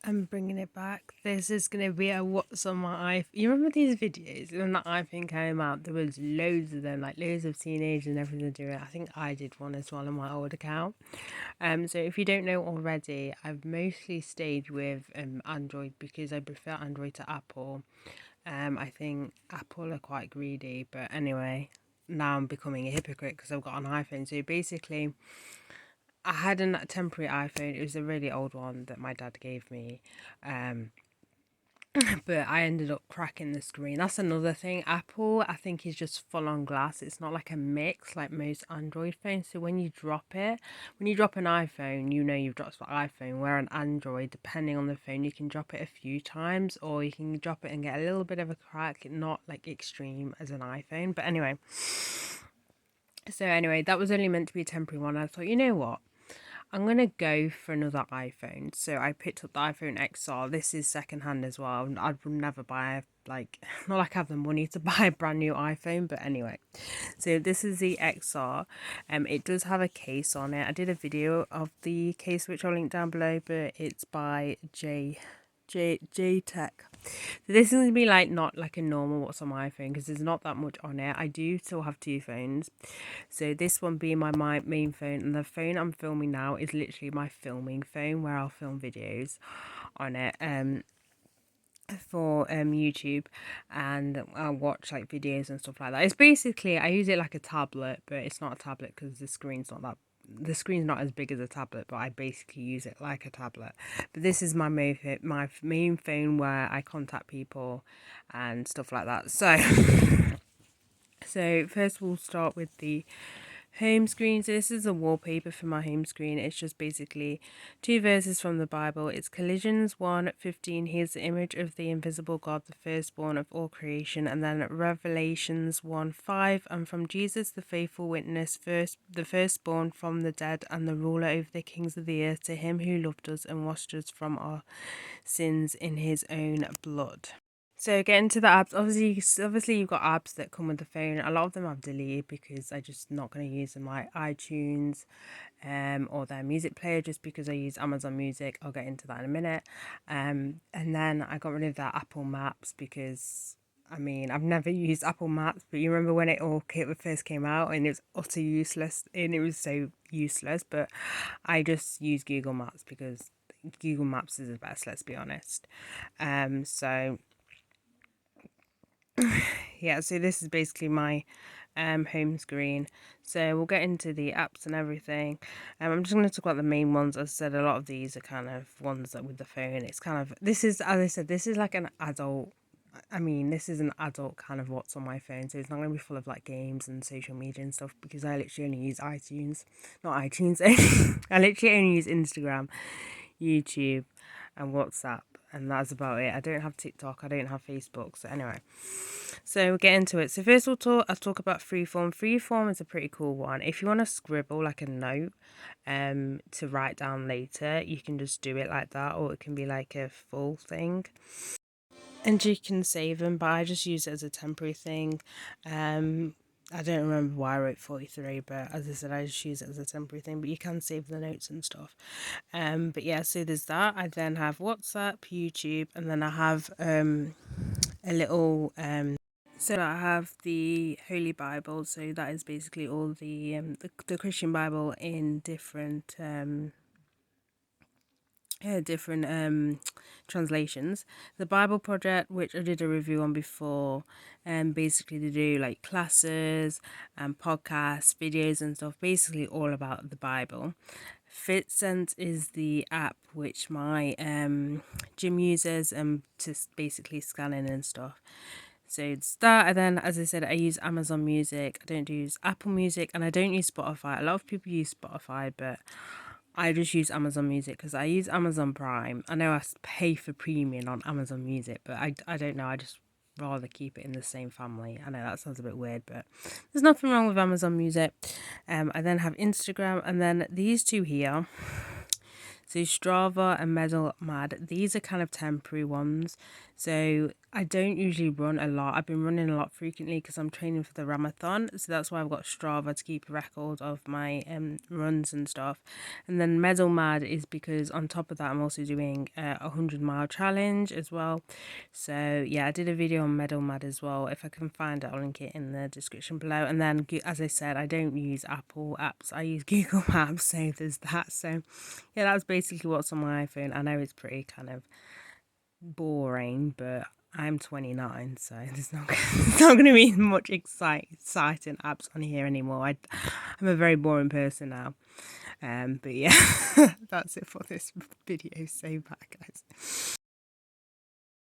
I'm bringing it back. This is gonna be a what's on my iPhone. You remember these videos when the iPhone came out? There was loads of them, like loads of teenagers and everything doing it. I think I did one as well on my old account. So if you don't know already, I've mostly stayed with Android because I prefer Android to Apple. I think Apple are quite greedy, but anyway, now I'm becoming a hypocrite because I've got an iPhone. So basically, I had a temporary iPhone. It was a really old one that my dad gave me. Um, but I ended up cracking the screen. That's another thing. Apple, I think, is just full on glass. It's not like a mix like most Android phones. So when you drop it, when you drop an iPhone, you know you've dropped the iPhone. Where an Android, depending on the phone, you can drop it a few times or you can drop it and get a little bit of a crack, not like extreme as an iPhone. But anyway, that was only meant to be a temporary one. I thought, you know what? I'm gonna go for another iPhone. So I picked up the iPhone XR. This is secondhand as well. I'd never buy like not like I have the money to buy a brand new iPhone, but anyway. So this is the XR. It does have a case on it. I did a video of the case which I'll link down below, but it's by J Tech. So this is gonna be like not like a normal what's on my iPhone because there's not that much on it. I do still have two phones. So this one being my main phone, and the phone I'm filming now is literally my filming phone where I'll film videos on it for YouTube, and I'll watch like videos and stuff like that. It's basically I use it like a tablet, but it's not a tablet because the screen's not as big as a tablet, but I basically use it like a tablet. But this is my main phone where I contact people and stuff like that. So first we'll start with the home screen. So this is a wallpaper for my home screen. It's just basically two verses from the Bible. It's Colossians 1:15. Here's the image of the invisible God, the firstborn of all creation. And then Revelations 1:5. And from Jesus, the faithful witness, the firstborn from the dead and the ruler over the kings of the earth, to him who loved us and washed us from our sins in his own blood. So getting to the apps, obviously you've got apps that come with the phone. A lot of them I've deleted because I just not going to use them, like iTunes, or their music player, just because I use Amazon Music. I'll get into that in a minute. And then I got rid of that Apple Maps because I mean I've never used Apple Maps, but you remember when it first came out and it was utter useless, and it was so useless. But I just use Google Maps because Google Maps is the best. Let's be honest. So yeah, so this is basically my home screen. So we'll get into the apps and everything. I'm just going to talk about the main ones. As I said, a lot of these are kind of ones that with the phone. It's kind of, this is, as I said, this is like an adult. I mean, this is an adult kind of what's on my phone, so it's not going to be full of like games and social media and stuff because I literally only use iTunes, not iTunes. I literally only use Instagram, YouTube, and WhatsApp, and that's about it. I don't have TikTok, I don't have Facebook. So anyway, so we'll get into it. So first I'll talk about freeform. Freeform is a pretty cool one. If you want to scribble like a note to write down later, you can just do it like that, or it can be like a full thing. And you can save them, but I just use it as a temporary thing. I don't remember why I wrote 43, but as I said, I just use it as a temporary thing, but you can save the notes and stuff. But yeah, so there's that. I then have WhatsApp, YouTube, and then I have a little so I have the Holy Bible. So that is basically all the Christian Bible in different translations. The Bible Project, which I did a review on before, and basically they do like classes and podcasts, videos and stuff, basically all about the Bible. FitSense is the app which my gym uses to basically scanning and stuff. So it's that, and then as I said, I use Amazon Music. I don't use Apple Music, and I don't use Spotify. A lot of people use Spotify, but I just use Amazon Music because I use Amazon Prime. I know I pay for premium on Amazon Music, but I don't know. I just rather keep it in the same family. I know that sounds a bit weird, but there's nothing wrong with Amazon Music. I then have Instagram, and then these two here. So Strava and Medal Mad, these are kind of temporary ones. So I don't usually run a lot. I've been running a lot frequently because I'm training for the Ramathon. So that's why I've got Strava to keep a record of my runs and stuff. And then Medal Mad is because on top of that, I'm also doing a 100-mile challenge as well. So yeah, I did a video on Medal Mad as well. If I can find it, I'll link it in the description below. And then, as I said, I don't use Apple apps. I use Google Maps, so there's that. So yeah, that's basically what's on my iPhone. I know it's pretty kind of boring, but I'm 29, so there's not going to be much exciting apps on here anymore. I'm a very boring person now. But yeah, that's it for this video. So bye, guys.